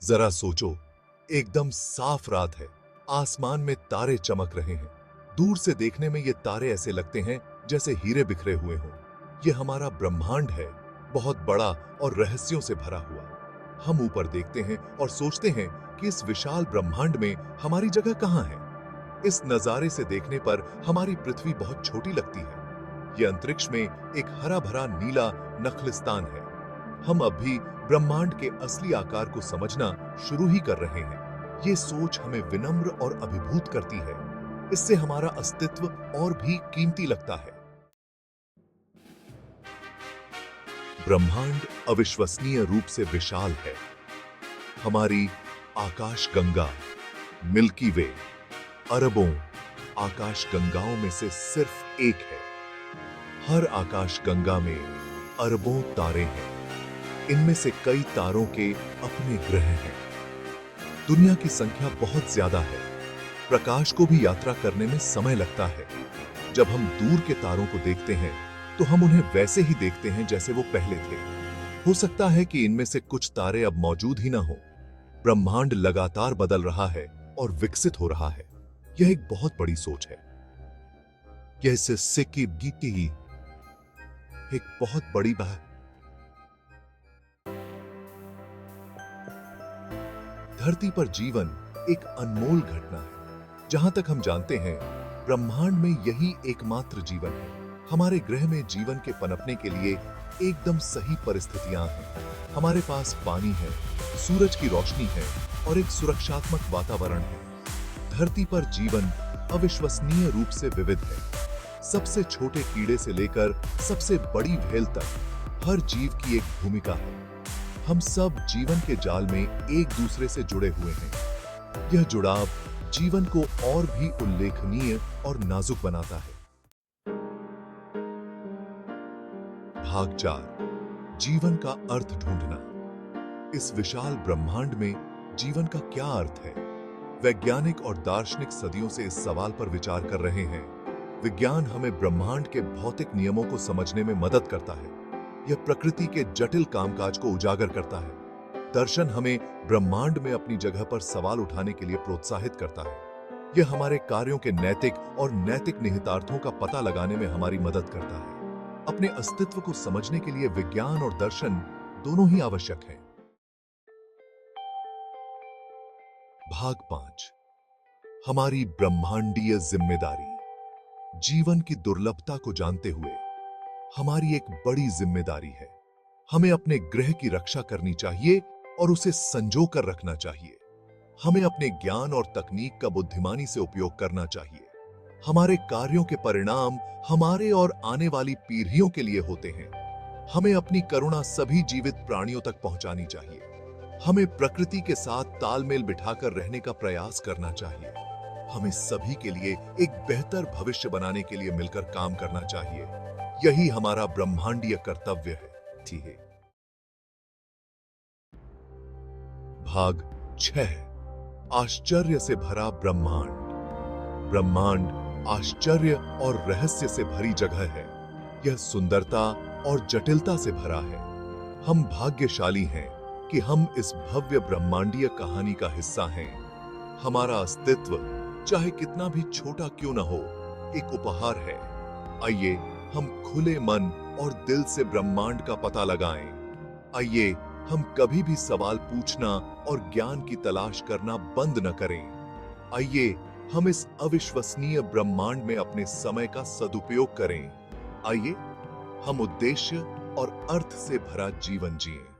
जरा सोचो, एकदम साफ रात है, आसमान में तारे चमक रहे हैं। दूर से देखने में ये तारे ऐसे लगते हैं जैसे हीरे बिखरे हुए हों। ये हमारा ब्रह्मांड है, बहुत बड़ा और रहस्यों से भरा हुआ। हम ऊपर देखते हैं और सोचते हैं कि इस विशाल ब्रह्मांड में हमारी जगह कहाँ है। इस नजारे से देखने पर हमारी पृथ्वी बहुत छोटी लगती है। ये अंतरिक्ष में एक हरा भरा नीला नखलिस्तान है। हम अब भी ब्रह्मांड के असली आकार को समझना शुरू ही कर रहे हैं। ये सोच हमें विनम्र और अभिभूत करती है। इससे हमारा अस्तित्व और भी कीमती लगता है। ब्रह्मांड अविश्वसनीय रूप से विशाल है। हमारी आकाश गंगा, मिल्की वे, अरबों आकाश गंगाओं में से सिर्फ एक है। हर आकाश गंगा में अरबों तारे हैं। इनमें से कई तारों के अपने ग्रह हैं। दुनिया की संख्या बहुत ज्यादा है। प्रकाश को भी यात्रा करने में समय लगता है। जब हम दूर के तारों को देखते हैं तो हम उन्हें वैसे ही देखते हैं जैसे वो पहले थे। हो सकता है कि इनमें से कुछ तारे अब मौजूद ही ना हो। ब्रह्मांड लगातार बदल रहा है और विकसित हो रहा है। यह एक बहुत बड़ी सोच है। यह सिक्की गीती ही एक बहुत बड़ी बात। धरती पर जीवन एक अनमोल घटना है। जहां तक हम जानते हैं, ब्रह्मांड में यही एकमात्र जीवन है। हमारे ग्रह में जीवन के पनपने के लिए एकदम सही परिस्थितियां हैं। हमारे पास पानी है, सूरज की रोशनी है और एक सुरक्षात्मक वातावरण है। धरती पर जीवन अविश्वसनीय रूप से विविध है। सबसे छोटे कीड़े से लेकर सबसे बड़ी व्हेल तक हर जीव की एक भूमिका है। हम सब जीवन के जाल में एक दूसरे से जुड़े हुए हैं। यह जुड़ाव जीवन को और भी उल्लेखनीय और नाजुक बनाता है। भाग 4, जीवन का अर्थ ढूंढना। इस विशाल ब्रह्मांड में जीवन का क्या अर्थ है? वैज्ञानिक और दार्शनिक सदियों से इस सवाल पर विचार कर रहे हैं। विज्ञान हमें ब्रह्मांड के भौतिक नियमों को समझने में मदद करता है। यह प्रकृति के जटिल कामकाज को उजागर करता है। दर्शन हमें ब्रह्मांड में अपनी जगह पर सवाल उठाने के लिए प्रोत्साहित करता है। यह हमारे कार्यों के नैतिक और नैतिक निहितार्थों का पता लगाने में हमारी मदद करता है। अपने अस्तित्व को समझने के लिए विज्ञान और दर्शन दोनों ही आवश्यक हैं। भाग 5, हमारी ब्रह्मांडीय जिम्मेदारी। जीवन की दुर्लभता को जानते हुए हमारी एक बड़ी जिम्मेदारी है। हमें अपने ग्रह की रक्षा करनी चाहिए और उसे संजो कर रखना चाहिए। हमें अपने ज्ञान और तकनीक का बुद्धिमानी से उपयोग करना चाहिए। हमारे कार्यों के परिणाम हमारे और आने वाली पीढ़ियों के लिए होते हैं। हमें अपनी करुणा सभी जीवित प्राणियों तक पहुंचानी चाहिए। हमें प्रकृति के साथ तालमेल बिठाकर रहने का प्रयास करना चाहिए। हमें सभी के लिए एक बेहतर भविष्य बनाने के लिए मिलकर काम करना चाहिए। यही हमारा ब्रह्मांडीय कर्तव्य है। ठीक है। भाग 6, आश्चर्य से भरा ब्रह्मांड। ब्रह्मांड आश्चर्य और रहस्य से भरी जगह है। यह सुंदरता और जटिलता से भरा है। हम भाग्यशाली हैं कि हम इस भव्य ब्रह्मांडीय कहानी का हिस्सा हैं। हमारा अस्तित्व चाहे कितना भी छोटा क्यों न हो, एक उपहार है। आइए हम खुले मन और दिल से ब्रह्मांड का पता लगाएं। आइए हम कभी भी सवाल पूछना और ज्ञान की तलाश करना बंद न करें। आइए हम इस अविश्वसनीय ब्रह्मांड में अपने समय का सदुपयोग करें। आइए हम उद्देश्य और अर्थ से भरा जीवन जिएं।